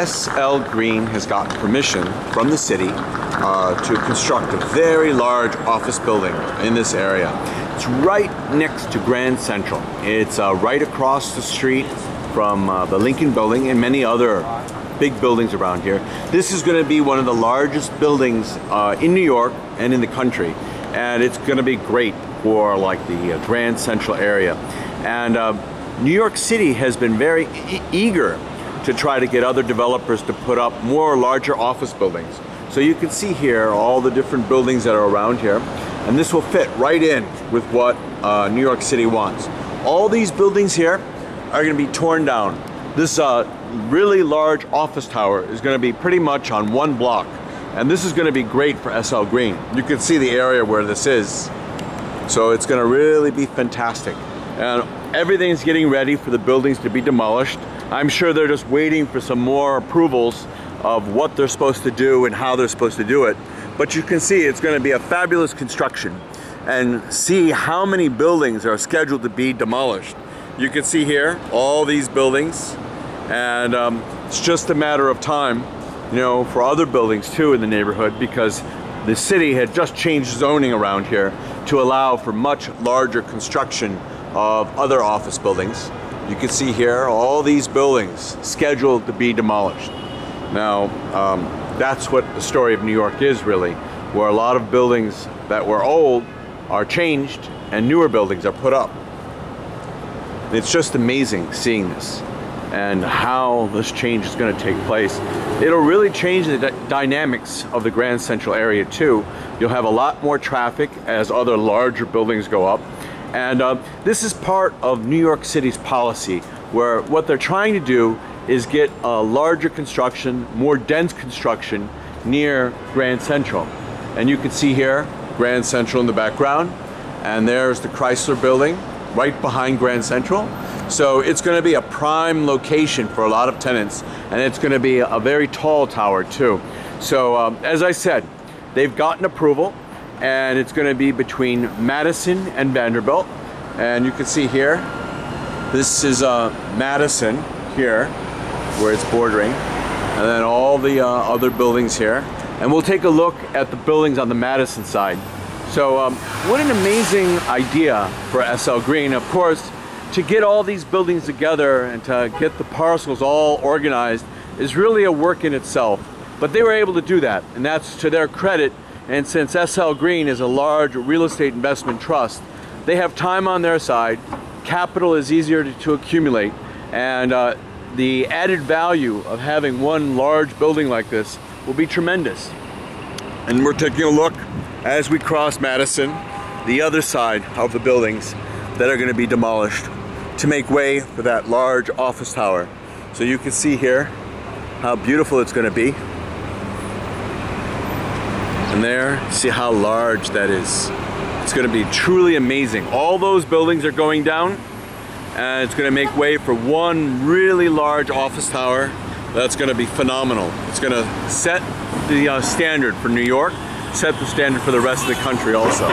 SL Green has gotten permission from the city to construct a very large office building in this area. It's right next to Grand Central. It's right across the street from the Lincoln Building and many other big buildings around here. This is going to be one of the largest buildings in New York and in the country, and it's going to be great for like the Grand Central area. And New York City has been very eager to try to get other developers to put up more larger office buildings. So you can see here all the different buildings that are around here, and this will fit right in with what New York City wants. All these buildings here are going to be torn down. This really large office tower is going to be pretty much on one block, and this is going to be great for SL Green. You can see the area where this is, so it's going to really be fantastic. And everything's getting ready for the buildings to be demolished. I'm sure they're just waiting for some more approvals of what they're supposed to do and how they're supposed to do it. But you can see it's going to be a fabulous construction, and see how many buildings are scheduled to be demolished. You can see here all these buildings, and it's just a matter of time, you know, for other buildings too in the neighborhood, because the city had just changed zoning around here to allow for much larger construction of other office buildings. You can see here all these buildings scheduled to be demolished. Now, that's what the story of New York is really, where a lot of buildings that were old are changed and newer buildings are put up. It's just amazing seeing this and how this change is going to take place. It'll really change the dynamics of the Grand Central area too. You'll have a lot more traffic as other larger buildings go up. And this is part of New York City's policy, where what they're trying to do is get a larger construction, more dense construction near Grand Central. And you can see here Grand Central in the background, and there's the Chrysler Building right behind Grand Central. So it's going to be a prime location for a lot of tenants, and it's going to be a very tall tower too. So as I said, they've gotten approval, and it's going to be between Madison and Vanderbilt. And you can see here, this is Madison here, where it's bordering, and then all the other buildings here. And we'll take a look at the buildings on the Madison side. So what an amazing idea for SL Green. Of course, to get all these buildings together and to get the parcels all organized is really a work in itself. But they were able to do that, and that's to their credit. And since SL Green is a large real estate investment trust, they have time on their side. Capital is easier to accumulate, and the added value of having one large building like this will be tremendous. And we're taking a look as we cross Madison, the other side of the buildings that are going to be demolished to make way for that large office tower. So you can see here how beautiful it's going to be. And there, see how large that is. It's going to be truly amazing. All those buildings are going down, and it's going to make way for one really large office tower that's going to be phenomenal. It's going to set the standard for New York, set the standard for the rest of the country also.